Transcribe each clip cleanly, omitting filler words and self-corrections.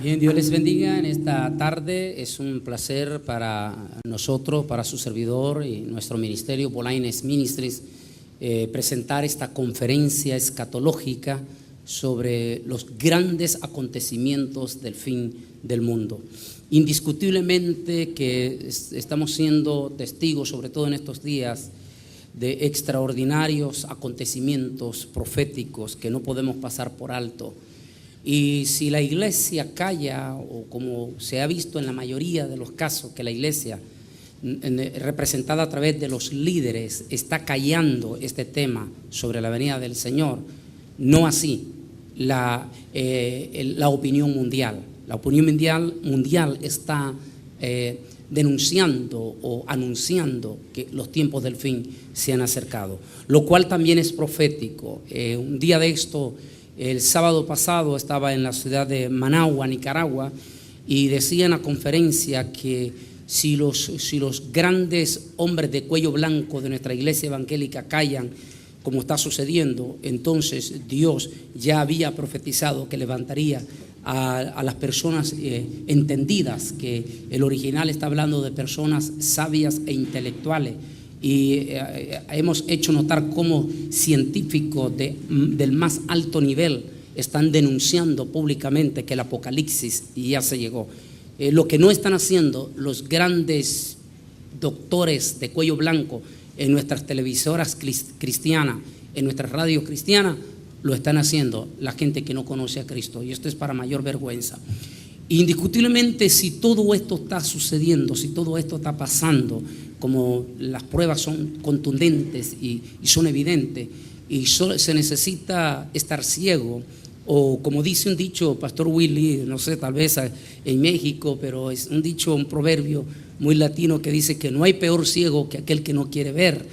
Bien, Dios les bendiga en esta tarde. Es un placer para nosotros, para su servidor y nuestro ministerio, Bolaines Ministries, presentar esta conferencia escatológica sobre los grandes acontecimientos del fin del mundo. Indiscutiblemente que estamos siendo testigos, sobre todo en estos días, de extraordinarios acontecimientos proféticos que no podemos pasar por alto. Y si la iglesia calla, o como se ha visto en la mayoría de los casos, que la iglesia, representada a través de los líderes, está callando este tema sobre la venida del Señor, no así la opinión mundial. La opinión mundial está denunciando o anunciando que los tiempos del fin se han acercado, lo cual también es profético. Un día de esto, el sábado pasado, estaba en la ciudad de Managua, Nicaragua, y decía en la conferencia que si los grandes hombres de cuello blanco de nuestra iglesia evangélica callan, como está sucediendo, entonces Dios ya había profetizado que levantaría a las personas entendidas, que el original está hablando de personas sabias e intelectuales. Y hemos hecho notar cómo científicos del más alto nivel están denunciando públicamente que el apocalipsis ya se llegó. Lo que no están haciendo los grandes doctores de cuello blanco en nuestras televisoras cristianas, en nuestras radios cristianas, lo están haciendo la gente que no conoce a Cristo, y esto es para mayor vergüenza. Indiscutiblemente, si todo esto está sucediendo, si todo esto está pasando, como las pruebas son contundentes y son evidentes, y se necesita estar ciego, o como dice un dicho, Pastor Willy, no sé, tal vez en México, pero es un dicho, un proverbio muy latino que dice que no hay peor ciego que aquel que no quiere ver.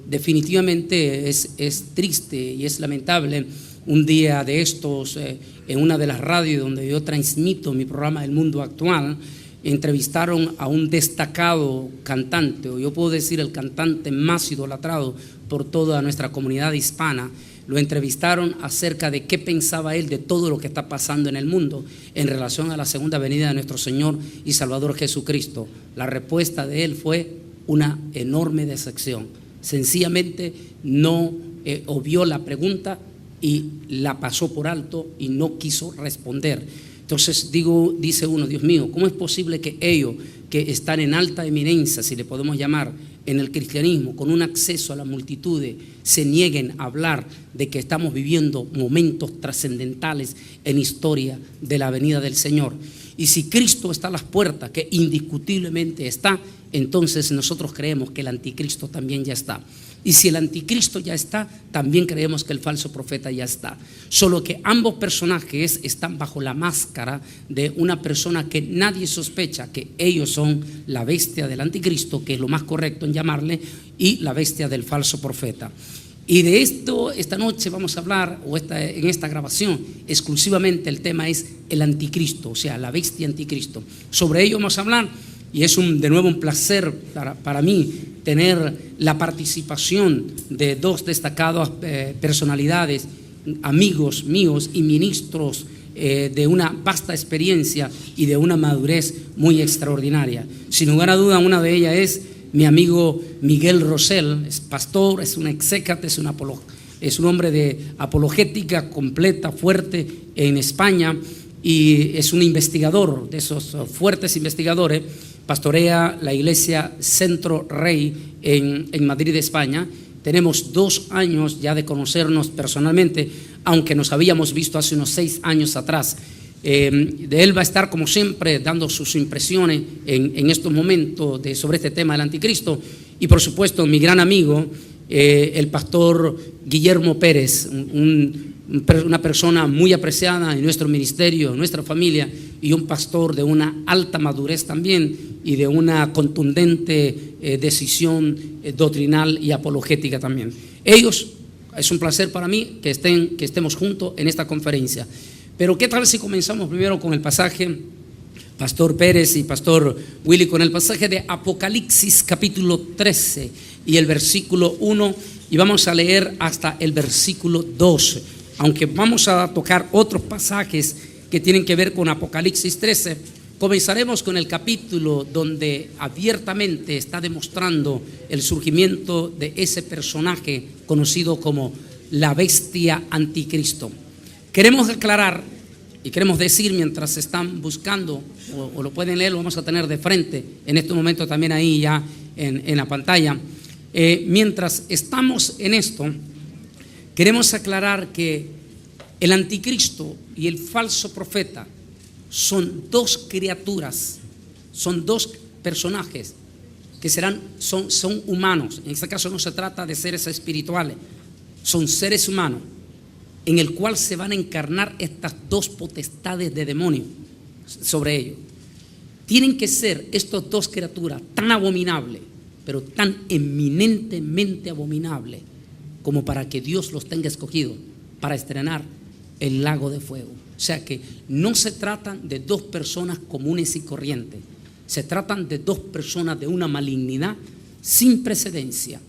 Definitivamente es triste y es lamentable. Un día de estos, en una de las radios donde yo transmito mi programa El Mundo Actual, entrevistaron a un destacado cantante, o yo puedo decir el cantante más idolatrado por toda nuestra comunidad hispana. Lo entrevistaron acerca de qué pensaba él de todo lo que está pasando en el mundo en relación a la segunda venida de nuestro Señor y Salvador Jesucristo. La respuesta de él fue una enorme decepción. Sencillamente no obvió la pregunta y la pasó por alto y no quiso responder. Entonces dice uno, Dios mío, ¿cómo es posible que ellos que están en alta eminencia, si le podemos llamar, en el cristianismo, con un acceso a la multitud, se nieguen a hablar de que estamos viviendo momentos trascendentales en historia de la venida del Señor? Y si Cristo está a las puertas, que indiscutiblemente está, entonces nosotros creemos que el anticristo también ya está. Y si el anticristo ya está, también creemos que el falso profeta ya está. Solo que ambos personajes están bajo la máscara de una persona que nadie sospecha que ellos son la bestia del anticristo, que es lo más correcto en llamarle, y la bestia del falso profeta. Y de esto esta noche vamos a hablar, en esta grabación, exclusivamente el tema es el anticristo, o sea, la bestia anticristo. Sobre ello vamos a hablar, y es de nuevo un placer para mí tener la participación de dos destacadas personalidades, amigos míos y ministros de una vasta experiencia y de una madurez muy extraordinaria. Sin lugar a duda, una de ellas es mi amigo Miguel Rosell. Es pastor, es un exécrate, es un hombre de apologética completa, fuerte en España, y es un investigador, de esos fuertes investigadores. Pastorea la iglesia Centro Rey en Madrid, España. Tenemos 2 años ya de conocernos personalmente, aunque nos habíamos visto hace unos 6 años atrás. De él va a estar, como siempre, dando sus impresiones en estos momentos sobre este tema del anticristo. Y por supuesto mi gran amigo, el pastor Guillermo Pérez, una persona muy apreciada en nuestro ministerio, en nuestra familia, y un pastor de una alta madurez también y de una contundente decisión doctrinal y apologética también. Ellos, es un placer para mí que estemos juntos en esta conferencia. Pero ¿qué tal si comenzamos primero con el pasaje, Pastor Pérez y Pastor Willy, con el pasaje de Apocalipsis capítulo 13 y el versículo 1, y vamos a leer hasta el versículo 2, aunque vamos a tocar otros pasajes que tienen que ver con Apocalipsis 13. Comenzaremos con el capítulo donde abiertamente está demostrando el surgimiento de ese personaje conocido como la bestia anticristo. Queremos aclarar y queremos decir, mientras están buscando o lo pueden leer, lo vamos a tener de frente en este momento también ahí ya en la pantalla. Mientras estamos en esto, queremos aclarar que el anticristo y el falso profeta son dos criaturas, son dos personajes que son humanos. En este caso no se trata de seres espirituales, son seres humanos en el cual se van a encarnar estas dos potestades de demonio sobre ellos. Tienen que ser estas dos criaturas tan abominables, pero tan eminentemente abominables, como para que Dios los tenga escogido para estrenar el lago de fuego. O sea que no se tratan de dos personas comunes y corrientes, se tratan de dos personas de una malignidad sin precedencia.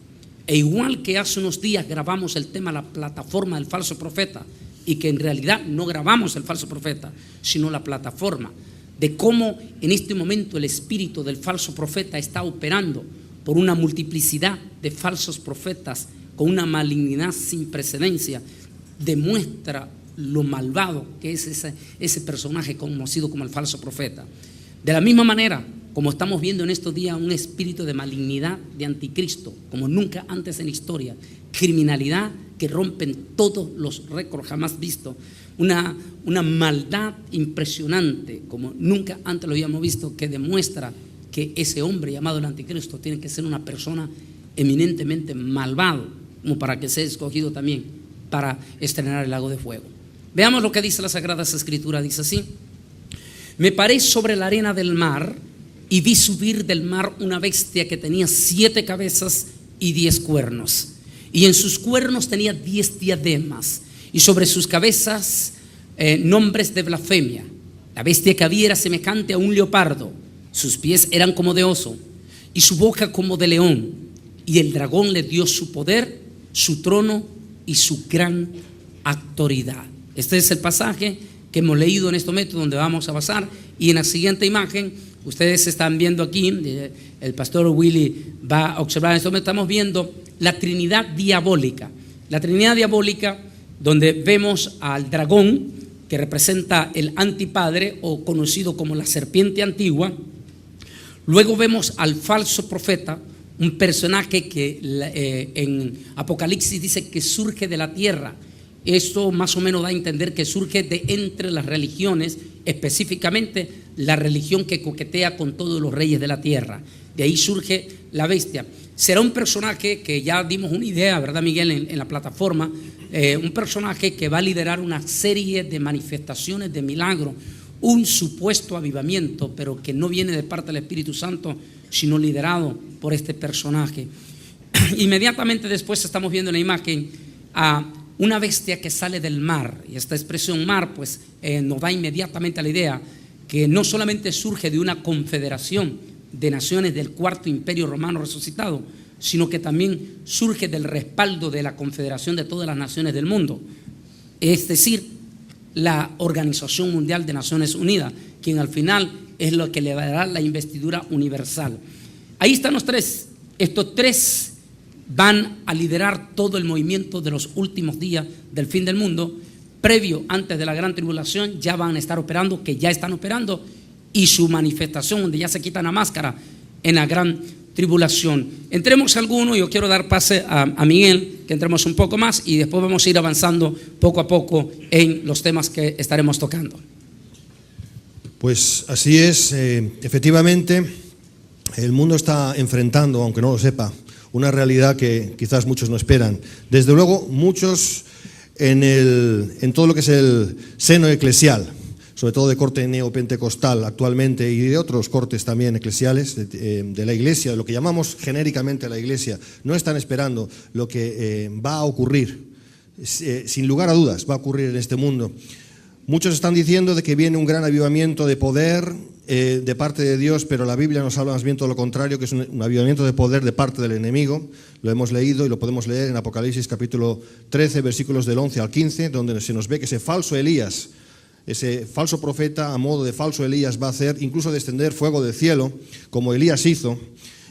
E igual que hace unos días grabamos el tema, la plataforma del falso profeta, y que en realidad no grabamos el falso profeta, sino la plataforma de cómo en este momento el espíritu del falso profeta está operando por una multiplicidad de falsos profetas con una malignidad sin precedencia, demuestra lo malvado que es ese personaje conocido como el falso profeta. De la misma manera, como estamos viendo en estos días un espíritu de malignidad de anticristo, como nunca antes en la historia, criminalidad que rompen todos los récords jamás vistos, una maldad impresionante como nunca antes lo habíamos visto, que demuestra que ese hombre llamado el anticristo tiene que ser una persona eminentemente malvado, como para que sea escogido también para estrenar el lago de fuego. Veamos lo que dice la Sagrada Escritura. Dice así: me paré sobre la arena del mar y vi subir del mar una bestia que tenía 7 cabezas y 10 cuernos, y en sus cuernos tenía 10 diademas, y sobre sus cabezas nombres de blasfemia. La bestia que había era semejante a un leopardo, sus pies eran como de oso y su boca como de león, y el dragón le dio su poder, su trono y su gran autoridad. Este es el pasaje que hemos leído en este momento, donde vamos a basar. Y en la siguiente imagen, ustedes están viendo aquí, el pastor Willy va a observar, en este momento estamos viendo la Trinidad diabólica. La Trinidad diabólica, donde vemos al dragón, que representa el antipadre, o conocido como la serpiente antigua. Luego vemos al falso profeta, un personaje que en Apocalipsis dice que surge de la tierra. Esto más o menos da a entender que surge de entre las religiones, específicamente la religión que coquetea con todos los reyes de la tierra. De ahí surge la bestia. Será un personaje que ya dimos una idea, ¿verdad, Miguel? En la plataforma, un personaje que va a liderar una serie de manifestaciones de milagros, un supuesto avivamiento, pero que no viene de parte del Espíritu Santo, sino liderado por este personaje. Inmediatamente después estamos viendo en la imagen a una bestia que sale del mar, y esta expresión mar pues nos da inmediatamente a la idea que no solamente surge de una confederación de naciones del cuarto imperio romano resucitado, sino que también surge del respaldo de la confederación de todas las naciones del mundo, es decir, la Organización Mundial de Naciones Unidas, quien al final es lo que le dará la investidura universal. Ahí están los tres. Estos tres van a liderar todo el movimiento de los últimos días del fin del mundo. Previo, antes de la gran tribulación, ya van a estar operando, que ya están operando, y su manifestación, donde ya se quitan la máscara, en la gran tribulación. Entremos alguno, yo quiero dar pase a Miguel, que entremos un poco más, y después vamos a ir avanzando poco a poco en los temas que estaremos tocando. Pues así es, efectivamente, el mundo está enfrentando, aunque no lo sepa, una realidad que quizás muchos no esperan. Desde luego, muchos en todo lo que es el seno eclesial, sobre todo de corte neopentecostal actualmente, y de otros cortes también eclesiales de la Iglesia, de lo que llamamos genéricamente la Iglesia, no están esperando lo que va a ocurrir. Sin lugar a dudas, va a ocurrir en este mundo. Muchos están diciendo de que viene un gran avivamiento de poder de parte de Dios, pero la Biblia nos habla más bien todo lo contrario, que es un avivamiento de poder de parte del enemigo. Lo hemos leído y lo podemos leer en Apocalipsis capítulo 13, versículos del 11 al 15, donde se nos ve que ese falso Elías Ese falso profeta, a modo de falso Elías, va a hacer incluso descender fuego del cielo, como Elías hizo,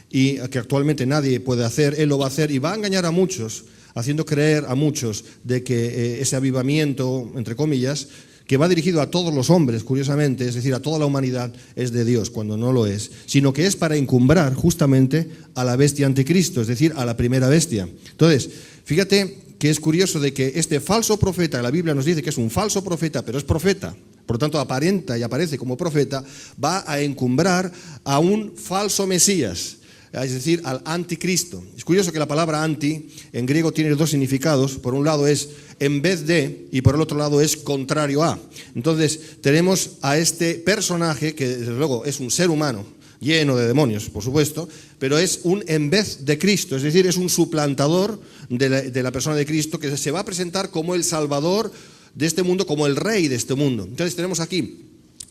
y que actualmente nadie puede hacer. Él lo va a hacer y va a engañar a muchos, haciendo creer a muchos de que ese avivamiento, entre comillas, que va dirigido a todos los hombres, curiosamente, es decir, a toda la humanidad, es de Dios, cuando no lo es, sino que es para encumbrar justamente a la bestia anticristo, es decir, a la primera bestia. Entonces, fíjate que es curioso de que este falso profeta, la Biblia nos dice que es un falso profeta, pero es profeta, por lo tanto aparenta y aparece como profeta, va a encumbrar a un falso Mesías, es decir, al anticristo. Es curioso que la palabra anti en griego tiene dos significados. Por un lado es en vez de, y por el otro lado es contrario a. Entonces tenemos a este personaje que desde luego es un ser humano, lleno de demonios, por supuesto, pero es un en vez de Cristo, es decir, es un suplantador de la persona de Cristo, que se va a presentar como el Salvador de este mundo, como el Rey de este mundo. Entonces tenemos aquí,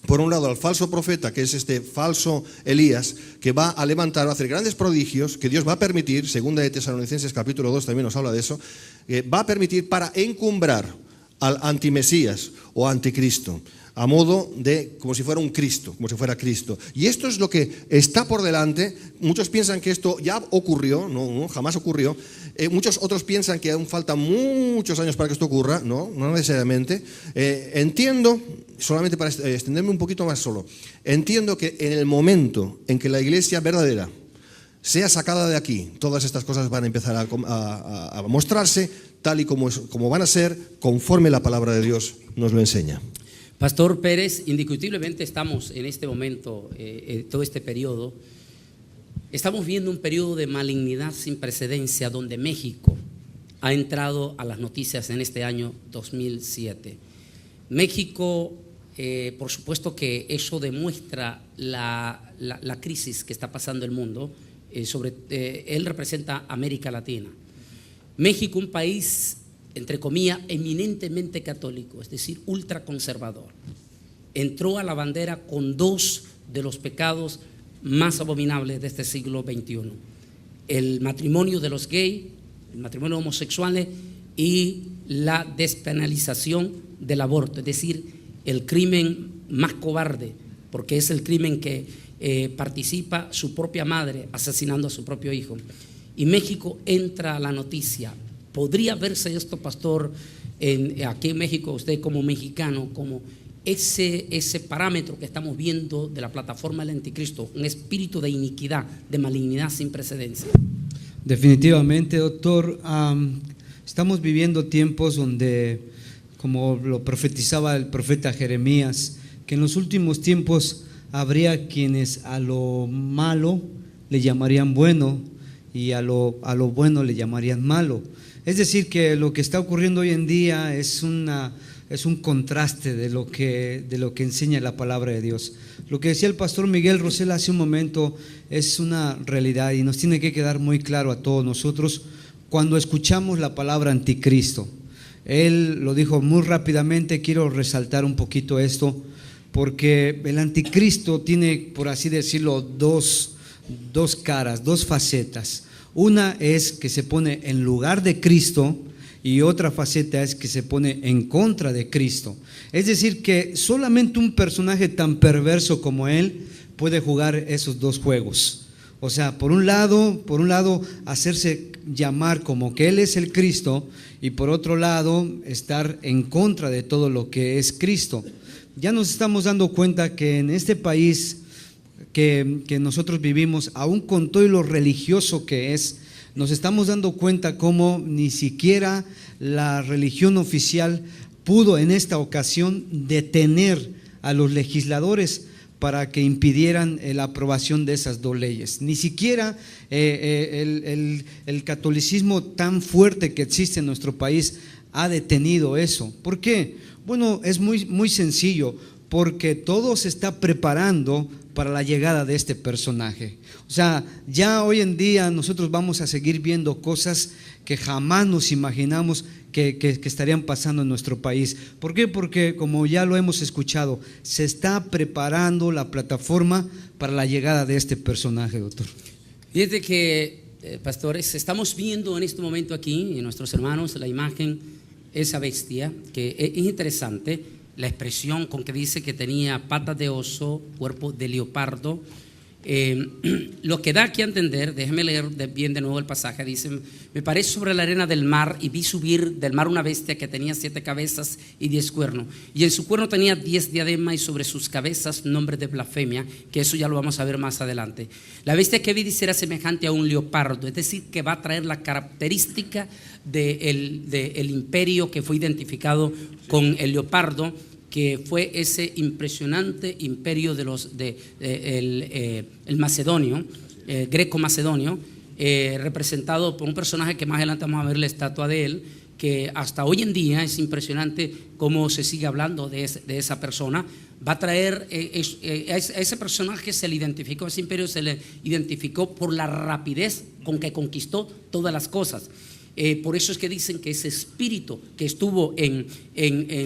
por un lado, al falso profeta, que es este falso Elías, que va a levantar, va a hacer grandes prodigios, que Dios va a permitir, segunda de Tesalonicenses capítulo 2 también nos habla de eso, va a permitir para encumbrar al antimesías o anticristo, a modo de, como si fuera un Cristo, como si fuera Cristo. Y esto es lo que está por delante. Muchos piensan que esto ya ocurrió, no, jamás ocurrió. Muchos otros piensan que aún faltan muchos años para que esto ocurra, no necesariamente. Entiendo, solamente para extenderme un poquito más solo, entiendo que en el momento en que la iglesia verdadera sea sacada de aquí, todas estas cosas van a empezar a mostrarse tal y como van a ser, conforme la palabra de Dios nos lo enseña. Pastor Pérez, indiscutiblemente estamos en este momento, todo este periodo, estamos viendo un periodo de malignidad sin precedencia donde México ha entrado a las noticias en este año 2007. México, por supuesto que eso demuestra la crisis que está pasando el mundo, él representa América Latina. México, un país entre comillas, eminentemente católico, es decir, ultraconservador, entró a la bandera con dos de los pecados más abominables de este siglo XXI: el matrimonio de los gays, el matrimonio homosexual y la despenalización del aborto, es decir, el crimen más cobarde, porque es el crimen que participa su propia madre asesinando a su propio hijo. Y México entra a la noticia. ¿Podría verse esto, pastor, aquí en México, usted como mexicano, como ese parámetro que estamos viendo de la plataforma del anticristo, un espíritu de iniquidad, de malignidad sin precedencia? Definitivamente, doctor. Estamos viviendo tiempos donde, como lo profetizaba el profeta Jeremías, que en los últimos tiempos habría quienes a lo malo le llamarían bueno y a lo bueno le llamarían malo. Es decir, que lo que está ocurriendo hoy en día es un contraste de lo que enseña la palabra de Dios. Lo que decía el pastor Miguel Rosell hace un momento es una realidad y nos tiene que quedar muy claro a todos nosotros cuando escuchamos la palabra anticristo. Él lo dijo muy rápidamente, quiero resaltar un poquito esto, porque el anticristo tiene, por así decirlo, dos caras, dos facetas. Una es que se pone en lugar de Cristo y otra faceta es que se pone en contra de Cristo. Es decir, que solamente un personaje tan perverso como él puede jugar esos dos juegos. O sea, por un lado hacerse llamar como que él es el Cristo y por otro lado estar en contra de todo lo que es Cristo. Ya nos estamos dando cuenta que en este país que nosotros vivimos, aún con todo lo religioso que es, nos estamos dando cuenta cómo ni siquiera la religión oficial pudo en esta ocasión detener a los legisladores para que impidieran la aprobación de esas dos leyes. Ni siquiera el catolicismo tan fuerte que existe en nuestro país ha detenido eso. ¿Por qué? Bueno, es muy sencillo, porque todo se está preparando para la llegada de este personaje. O sea, ya hoy en día nosotros vamos a seguir viendo cosas que jamás nos imaginamos que estarían pasando en nuestro país. ¿Por qué? Porque, como ya lo hemos escuchado, se está preparando la plataforma para la llegada de este personaje, doctor. Fíjate que, pastores, estamos viendo en este momento aquí, en nuestros hermanos, la imagen, esa bestia, que es interesante. la expresión con que dice que tenía patas de oso, cuerpo de leopardo. Lo que da aquí a entender, déjeme leer bien de nuevo el pasaje, dice: me paré sobre la arena del mar y vi subir del mar una bestia que tenía 7 cabezas y 10 cuernos, y en su cuerno tenía 10 diademas y sobre sus cabezas nombres de blasfemia, que eso ya lo vamos a ver más adelante. La bestia que vi, dice, era semejante a un leopardo, es decir, que va a traer la característica del imperio que fue identificado con el leopardo, que fue ese impresionante imperio el macedonio, greco-macedonio, representado por un personaje que más adelante vamos a ver la estatua de él, que hasta hoy en día es impresionante cómo se sigue hablando de esa persona. Va a traer a ese personaje, se le identificó, a ese imperio se le identificó por la rapidez con que conquistó todas las cosas. Por eso es que dicen que ese espíritu que estuvo en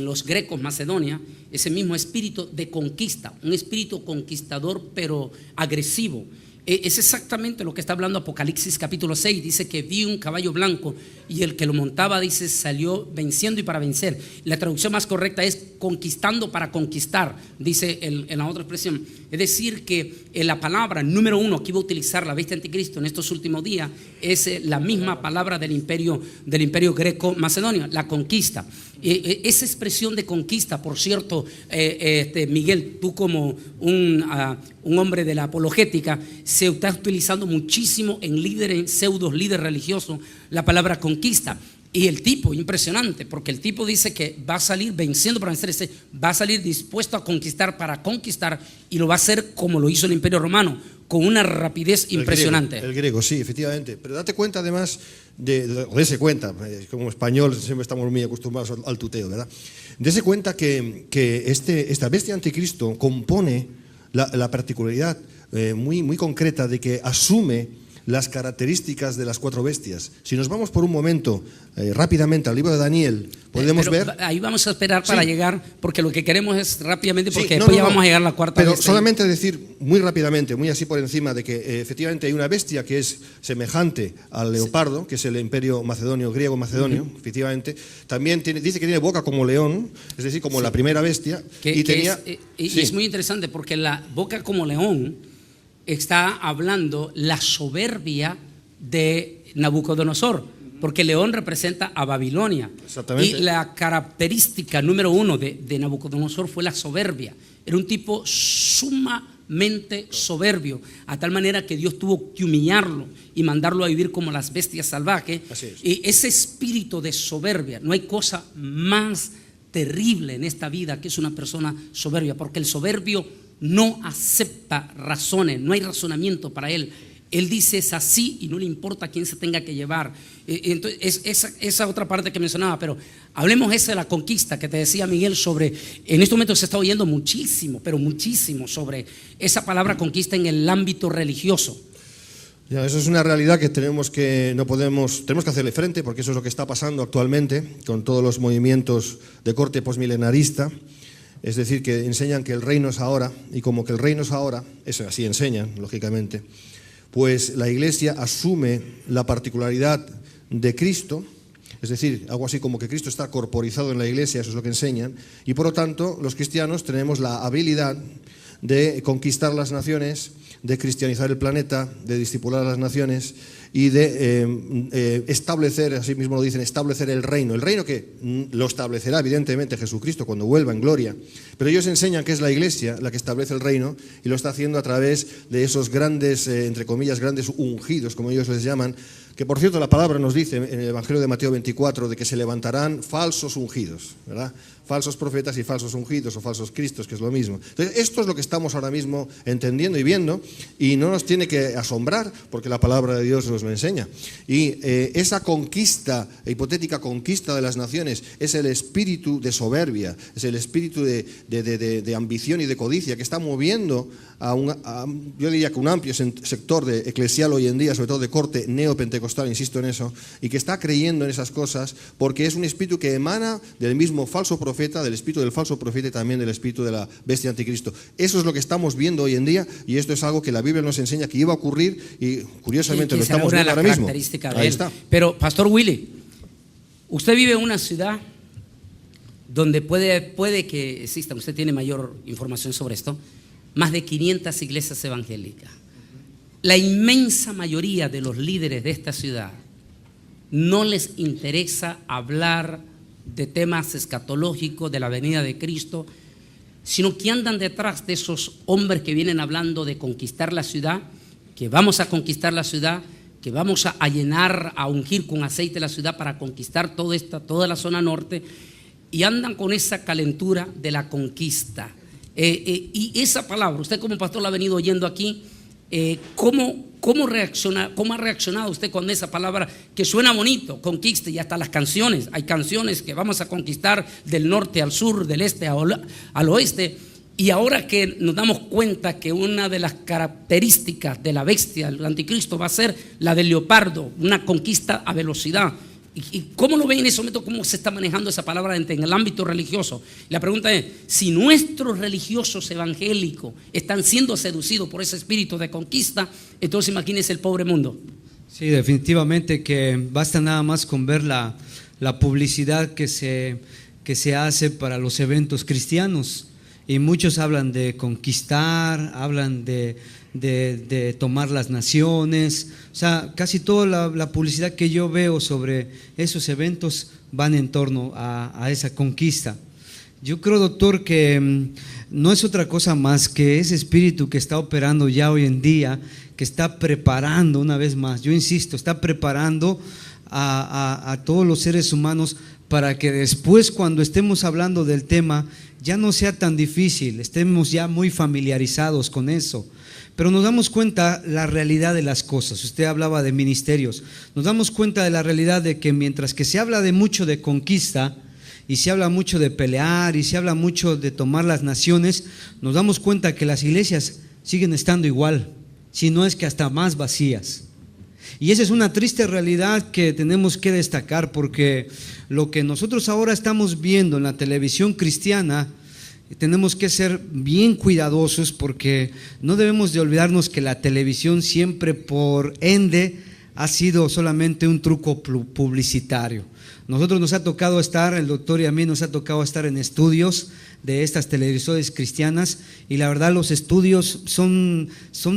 los grecos Macedonia, ese mismo espíritu de conquista, un espíritu conquistador pero agresivo, es exactamente lo que está hablando Apocalipsis capítulo 6. Dice que vi un caballo blanco y el que lo montaba, dice, salió venciendo y para vencer. La traducción más correcta es conquistando para conquistar, dice en la otra expresión. Es decir, que la palabra número 1 que iba a utilizar la bestia anticristo en estos últimos días es la misma palabra del imperio greco-macedonio, la conquista. Esa expresión de conquista, por cierto, Miguel, tú como un hombre de la apologética, se está utilizando muchísimo en pseudos líderes religiosos la palabra conquista. Y el tipo, impresionante, porque el tipo dice que va a salir venciendo para vencer, va a salir dispuesto a conquistar para conquistar, y lo va a hacer como lo hizo el Imperio Romano, con una rapidez impresionante. El griego, sí, efectivamente. Pero date cuenta además, dése cuenta, como español siempre estamos muy acostumbrados al tuteo, ¿verdad? Dese cuenta que esta bestia anticristo compone la particularidad muy, muy concreta de que asume las características de las 4 bestias. Si nos vamos por un momento rápidamente al libro de Daniel, podemos ver... Ahí vamos a esperar para llegar, porque lo que queremos es rápidamente, porque después vamos a llegar a la 4ª pero bestia. Solamente decir muy rápidamente, muy así por encima, de que efectivamente hay una bestia que es semejante al leopardo, que es el imperio macedonio, griego-macedonio, efectivamente. También dice que tiene boca como león, es decir, como la primera bestia. Y es muy interesante, porque la boca como león está hablando la soberbia de Nabucodonosor, porque león representa a Babilonia. Exactamente. Y la característica número 1 de Nabucodonosor fue la soberbia. Era un tipo sumamente soberbio, a tal manera que Dios tuvo que humillarlo y mandarlo a vivir como las bestias salvajes. Así es. Y ese espíritu de soberbia, no hay cosa más terrible en esta vida que es una persona soberbia, porque el soberbio no acepta razones, no hay razonamiento para él. Él dice es así y no le importa quién se tenga que llevar. Entonces, esa otra parte que mencionaba, pero hablemos esa de la conquista que te decía Miguel sobre, en este momento se está oyendo muchísimo, pero muchísimo sobre esa palabra conquista en el ámbito religioso. Ya, eso es una realidad que tenemos que hacerle frente, porque eso es lo que está pasando actualmente con todos los movimientos de corte posmilenarista. Es decir, que enseñan que el reino es ahora, y como que el reino es ahora, eso así enseñan, lógicamente, pues la Iglesia asume la particularidad de Cristo, es decir, algo así como que Cristo está corporizado en la Iglesia, eso es lo que enseñan, y por lo tanto los cristianos tenemos la habilidad de conquistar las naciones, de cristianizar el planeta, de discipular a las naciones y de establecer, así mismo lo dicen, establecer el reino que lo establecerá evidentemente Jesucristo cuando vuelva en gloria, pero ellos enseñan que es la Iglesia la que establece el reino y lo está haciendo a través de esos grandes, entre comillas, grandes ungidos, como ellos les llaman, que por cierto la palabra nos dice en el Evangelio de Mateo 24 de que se levantarán falsos ungidos, ¿verdad? Falsos profetas y falsos ungidos o falsos cristos, que es lo mismo. Entonces, esto es lo que estamos ahora mismo entendiendo y viendo, y no nos tiene que asombrar porque la palabra de Dios nos lo enseña. Y esa conquista, hipotética conquista de las naciones, es el espíritu de soberbia, es el espíritu de ambición y de codicia que está moviendo yo diría que un amplio sector eclesial hoy en día, sobre todo de corte neopentecostal, insisto en eso, y que está creyendo en esas cosas porque es un espíritu que emana del mismo falso profeta, del espíritu del falso profeta y también del espíritu de la bestia anticristo. Eso es lo que estamos viendo hoy en día, y esto es algo que la Biblia nos enseña que iba a ocurrir y curiosamente lo estamos viendo ahora mismo. Ahí está. Pero Pastor Willy, usted vive en una ciudad donde puede que existan, usted tiene mayor información sobre esto, más de 500 iglesias evangélicas. La inmensa mayoría de los líderes de esta ciudad no les interesa hablar de temas escatológicos, de la venida de Cristo, sino que andan detrás de esos hombres que vienen hablando de conquistar la ciudad, que vamos a conquistar la ciudad, que vamos a llenar, a ungir con aceite la ciudad para conquistar toda la zona norte, y andan con esa calentura de la conquista. Y esa palabra, usted como pastor la ha venido oyendo aquí, ¿cómo ha reaccionado usted con esa palabra que suena bonito, conquista? Y hasta las canciones, hay canciones que vamos a conquistar del norte al sur, del este al oeste. Y ahora que nos damos cuenta que una de las características de la bestia, el anticristo, va a ser la del leopardo, una conquista a velocidad. ¿Y cómo lo ven en ese momento? ¿Cómo se está manejando esa palabra en el ámbito religioso? La pregunta es, si nuestros religiosos evangélicos están siendo seducidos por ese espíritu de conquista, entonces imagínense el pobre mundo. Sí, definitivamente que basta nada más con ver la publicidad que se hace para los eventos cristianos. Y muchos hablan de conquistar, hablan de tomar las naciones. O sea, casi toda la publicidad que yo veo sobre esos eventos van en torno a esa conquista. Yo creo, doctor, que no es otra cosa más que ese espíritu que está operando ya hoy en día, que está preparando, una vez más, yo insisto, está preparando a todos los seres humanos para que después, cuando estemos hablando del tema, ya no sea tan difícil, estemos ya muy familiarizados con eso. Pero nos damos cuenta la realidad de las cosas. Usted hablaba de ministerios. Nos damos cuenta de la realidad de que mientras que se habla mucho de conquista y se habla mucho de pelear y se habla mucho de tomar las naciones, nos damos cuenta que las iglesias siguen estando igual, si no es que hasta más vacías. Y esa es una triste realidad que tenemos que destacar, porque lo que nosotros ahora estamos viendo en la televisión cristiana, tenemos que ser bien cuidadosos, porque no debemos de olvidarnos que la televisión siempre, por ende, ha sido solamente un truco publicitario. Nosotros nos ha tocado estar, el doctor y a mí nos ha tocado estar en estudios de estas televisoras cristianas, y la verdad los estudios son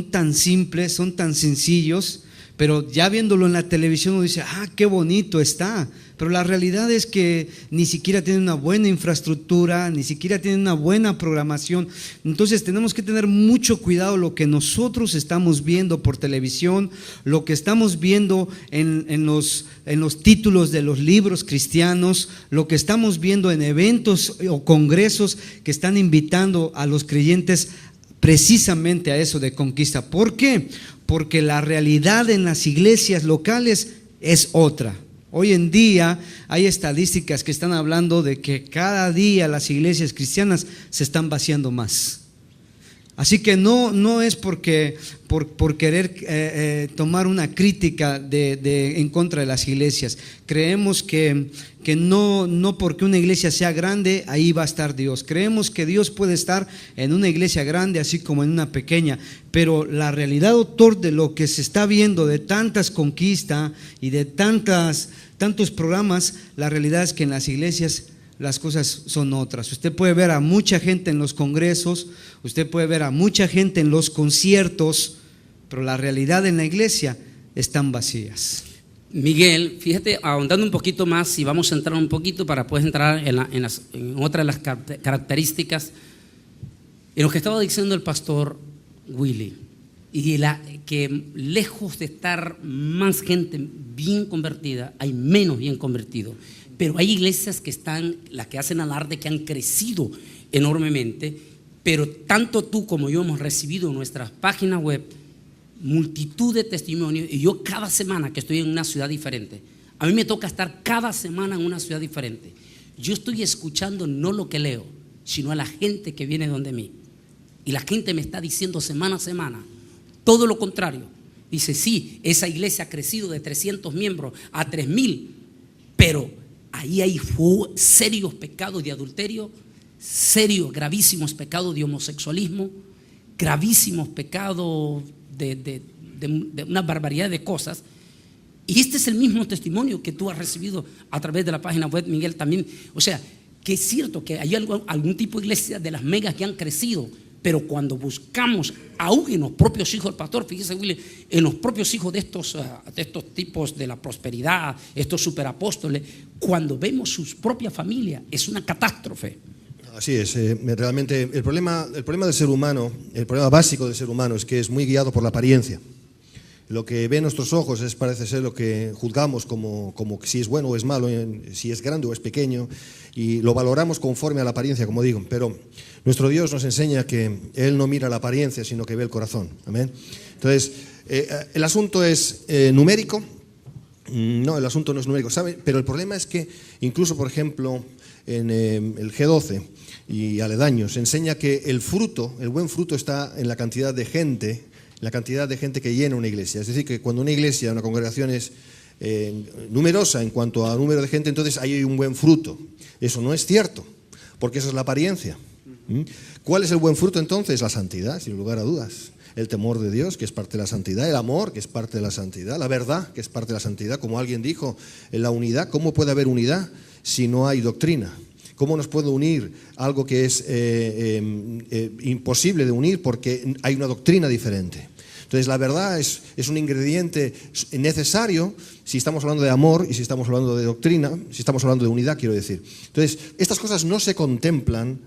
tan simples, son tan sencillos, pero ya viéndolo en la televisión uno dice, qué bonito está. Pero la realidad es que ni siquiera tienen una buena infraestructura, ni siquiera tienen una buena programación. Entonces tenemos que tener mucho cuidado lo que nosotros estamos viendo por televisión, lo que estamos viendo en los títulos de los libros cristianos, lo que estamos viendo en eventos o congresos que están invitando a los creyentes precisamente a eso de conquista. ¿Por qué? Porque la realidad en las iglesias locales es otra. Hoy en día hay estadísticas que están hablando de que cada día las iglesias cristianas se están vaciando más. Así que no es por querer tomar una crítica en contra de las iglesias. Creemos que no porque una iglesia sea grande, ahí va a estar Dios. Creemos que Dios puede estar en una iglesia grande así como en una pequeña. Pero la realidad, doctor, de lo que se está viendo, de tantas conquistas y de tantos programas, la realidad es que en las iglesias las cosas son otras. Usted puede ver a mucha gente en los congresos, usted puede ver a mucha gente en los conciertos, pero la realidad en la iglesia están vacías. Miguel, fíjate, ahondando un poquito más, y vamos a entrar un poquito para después entrar en otra de las características, en lo que estaba diciendo el pastor Willy, y que lejos de estar más gente bien convertida, hay menos bien convertidos. Pero hay iglesias que están, las que hacen alarde, que han crecido enormemente, pero tanto tú como yo hemos recibido en nuestras páginas web multitud de testimonios, y yo cada semana que estoy en una ciudad diferente, a mí me toca estar cada semana en una ciudad diferente. Yo estoy escuchando no lo que leo, sino a la gente que viene donde mí, y la gente me está diciendo semana a semana todo lo contrario. Dice, sí, esa iglesia ha crecido de 300 miembros a 3,000, pero ahí hay serios pecados de adulterio, serios, gravísimos pecados de homosexualismo, gravísimos pecados de una barbaridad de cosas. Y este es el mismo testimonio que tú has recibido a través de la página web, Miguel, también. O sea, que es cierto que hay algún tipo de iglesia de las megas que han crecido, pero cuando buscamos aún en los propios hijos del pastor, fíjese Willy, en los propios hijos de estos tipos de la prosperidad, estos superapóstoles, cuando vemos sus propias familias, es una catástrofe. Así es, realmente el problema del ser humano, el problema básico del ser humano es que es muy guiado por la apariencia. Lo que ven nuestros ojos parece ser lo que juzgamos como si es bueno o es malo, si es grande o es pequeño, y lo valoramos conforme a la apariencia, como digo. Pero nuestro Dios nos enseña que Él no mira la apariencia, sino que ve el corazón. Amén. Entonces, el asunto es numérico. No, el asunto no es numérico, ¿sabe? Pero el problema es que incluso, por ejemplo, en el G12 y aledaños, enseña que el buen fruto está en la cantidad de gente que llena una iglesia. Es decir, que cuando una iglesia, una congregación es numerosa en cuanto a número de gente, entonces hay un buen fruto. Eso no es cierto, porque eso es la apariencia. ¿Cuál es el buen fruto entonces? La santidad, sin lugar a dudas. El temor de Dios, que es parte de la santidad, el amor, que es parte de la santidad, la verdad, que es parte de la santidad. Como alguien dijo, en la unidad, ¿cómo puede haber unidad si no hay doctrina? ¿Cómo nos puede unir algo que es imposible de unir porque hay una doctrina diferente? Entonces la verdad es un ingrediente necesario si estamos hablando de amor y si estamos hablando de doctrina, si estamos hablando de unidad, quiero decir. Entonces estas cosas no se contemplan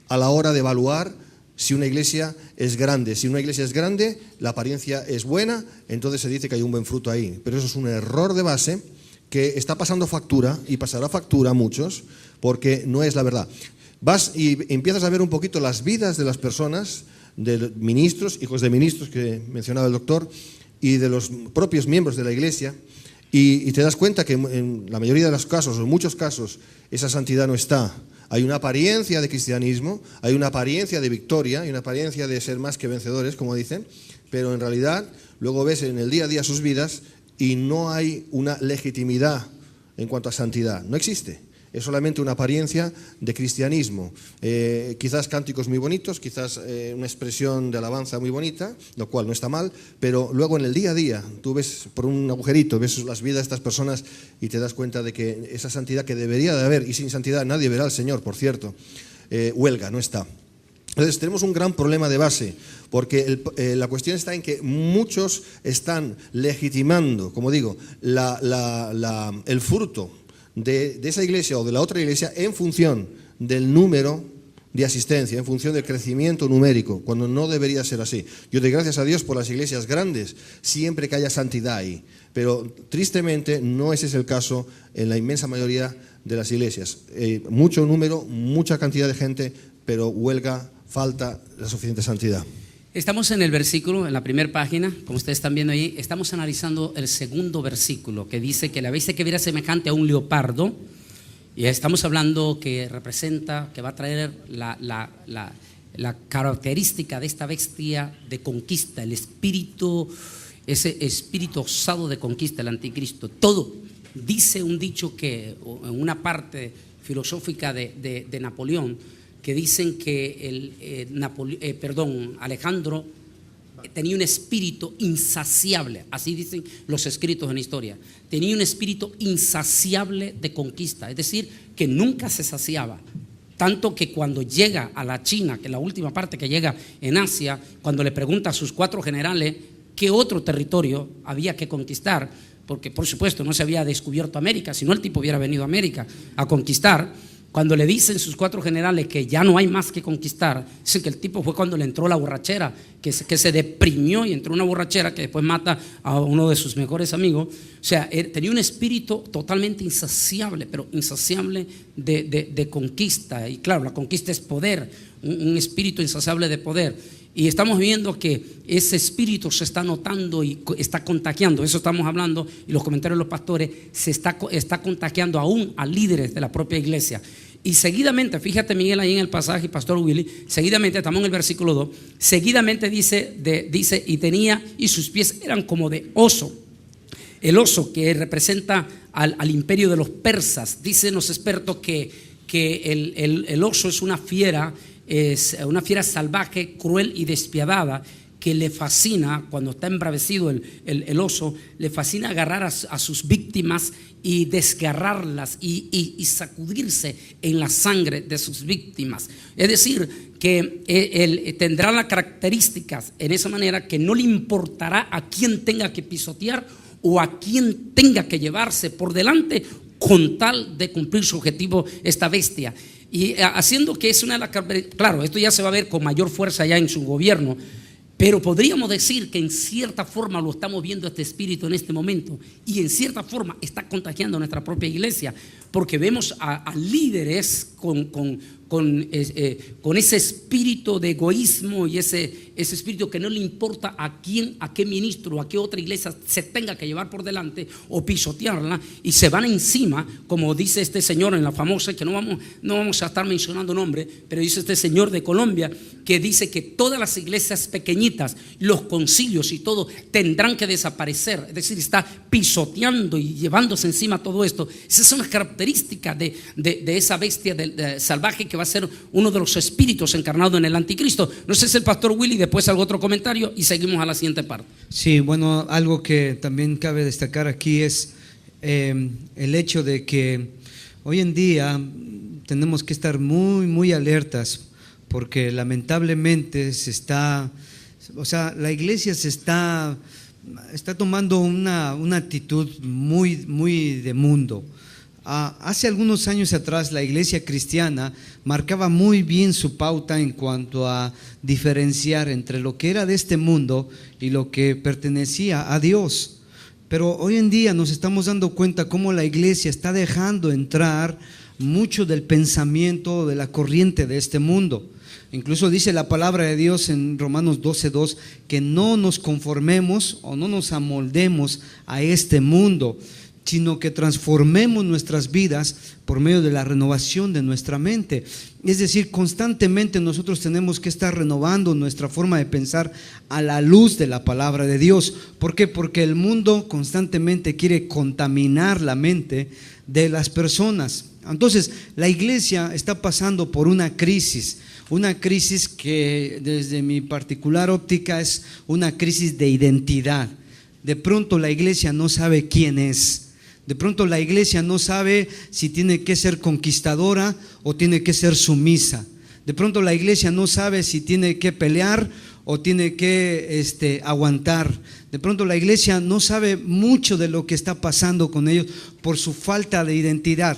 a la hora de evaluar si una iglesia es grande. Si una iglesia es grande, la apariencia es buena, entonces se dice que hay un buen fruto ahí. Pero eso es un error de base que está pasando factura y pasará factura a muchos, porque no es la verdad. Vas y empiezas a ver un poquito las vidas de las personas, de ministros, hijos de ministros que mencionaba el doctor, y de los propios miembros de la iglesia, y te das cuenta que en la mayoría de los casos, o en muchos casos, esa santidad no está. Hay una apariencia de cristianismo, hay una apariencia de victoria, hay una apariencia de ser más que vencedores, como dicen, pero en realidad luego ves en el día a día sus vidas y no hay una legitimidad en cuanto a santidad. No existe. Es solamente una apariencia de cristianismo. Quizás cánticos muy bonitos, quizás una expresión de alabanza muy bonita, lo cual no está mal, pero luego en el día a día tú ves por un agujerito, ves las vidas de estas personas y te das cuenta de que esa santidad que debería de haber, y sin santidad nadie verá al Señor, por cierto, huelga, no está. Entonces tenemos un gran problema de base, porque la cuestión está en que muchos están legitimando, como digo, el fruto de esa iglesia o de la otra iglesia en función del número de asistencia, en función del crecimiento numérico, cuando no debería ser así. Yo doy gracias a Dios por las iglesias grandes, siempre que haya santidad ahí, pero tristemente no ese es el caso en la inmensa mayoría de las iglesias. Mucho número, mucha cantidad de gente, pero huelga, falta la suficiente santidad. Estamos en el versículo, en la primera página, como ustedes están viendo ahí, estamos analizando el segundo versículo que dice que la bestia que viera semejante a un leopardo, y estamos hablando que representa, que va a traer la característica de esta bestia de conquista, el espíritu, ese espíritu osado de conquista, el anticristo. Todo, dice un dicho que, en una parte filosófica de Napoleón, que dicen que Alejandro tenía un espíritu insaciable, así dicen los escritos en la historia, tenía un espíritu insaciable de conquista, es decir, que nunca se saciaba, tanto que cuando llega a la China, que es la última parte que llega en Asia, cuando le pregunta a sus 4 generales qué otro territorio había que conquistar, porque por supuesto no se había descubierto América, sino el tipo hubiera venido a América a conquistar. Cuando le dicen sus 4 generales que ya no hay más que conquistar, dicen que el tipo fue cuando le entró la borrachera, que se deprimió y entró una borrachera que después mata a uno de sus mejores amigos. O sea, tenía un espíritu totalmente insaciable, pero insaciable de conquista. Y claro, la conquista es poder, un espíritu insaciable de poder. Y estamos viendo que ese espíritu se está notando y está contagiando, eso estamos hablando, y los comentarios de los pastores, se está contagiando aún a líderes de la propia iglesia. Y seguidamente, fíjate Miguel ahí en el pasaje, Pastor Willy, seguidamente, estamos en el versículo 2, seguidamente dice, y tenía, y sus pies eran como de oso. El oso que representa al imperio de los persas. Dicen los expertos que el oso es una fiera salvaje, cruel y despiadada, que le fascina, cuando está embravecido el oso, le fascina agarrar a sus víctimas y desgarrarlas y sacudirse en la sangre de sus víctimas. Es decir, que él tendrá las características en esa manera que no le importará a quién tenga que pisotear o a quién tenga que llevarse por delante con tal de cumplir su objetivo esta bestia. Y haciendo que es una de las características, claro, esto ya se va a ver con mayor fuerza ya en su gobierno, pero podríamos decir que en cierta forma lo estamos viendo este espíritu en este momento, y en cierta forma está contagiando a nuestra propia iglesia, porque vemos a líderes con ese espíritu de egoísmo y ese espíritu que no le importa a quién, a qué ministro, a qué otra iglesia se tenga que llevar por delante o pisotearla, y se van encima, como dice este señor en la famosa, que no vamos a estar mencionando nombre, pero dice este señor de Colombia, que dice que todas las iglesias pequeñitas, los concilios y todo tendrán que desaparecer. Es decir, está pisoteando y llevándose encima todo esto. Esas son las características de esa bestia salvaje, que va a ser uno de los espíritus encarnados en el anticristo. No sé si el pastor Willy después algo otro comentario y seguimos a la siguiente parte. Sí, bueno, algo que también cabe destacar aquí es el hecho de que hoy en día tenemos que estar muy, muy alertas, porque lamentablemente la iglesia se está tomando una actitud muy, muy de mundo. Hace algunos años atrás la iglesia cristiana marcaba muy bien su pauta en cuanto a diferenciar entre lo que era de este mundo y lo que pertenecía a Dios. Pero hoy en día nos estamos dando cuenta cómo la iglesia está dejando entrar mucho del pensamiento, de la corriente de este mundo. Incluso dice la palabra de Dios en Romanos 12:2 que no nos conformemos o no nos amoldemos a este mundo, sino que transformemos nuestras vidas por medio de la renovación de nuestra mente. Es decir, constantemente nosotros tenemos que estar renovando nuestra forma de pensar a la luz de la palabra de Dios. ¿Por qué? Porque el mundo constantemente quiere contaminar la mente de las personas. Entonces, la iglesia está pasando por una crisis que desde mi particular óptica es una crisis de identidad. De pronto la iglesia no sabe quién es. De pronto la iglesia no sabe si tiene que ser conquistadora o tiene que ser sumisa. De pronto la iglesia no sabe si tiene que pelear o tiene que aguantar. De pronto la iglesia no sabe mucho de lo que está pasando con ellos por su falta de identidad.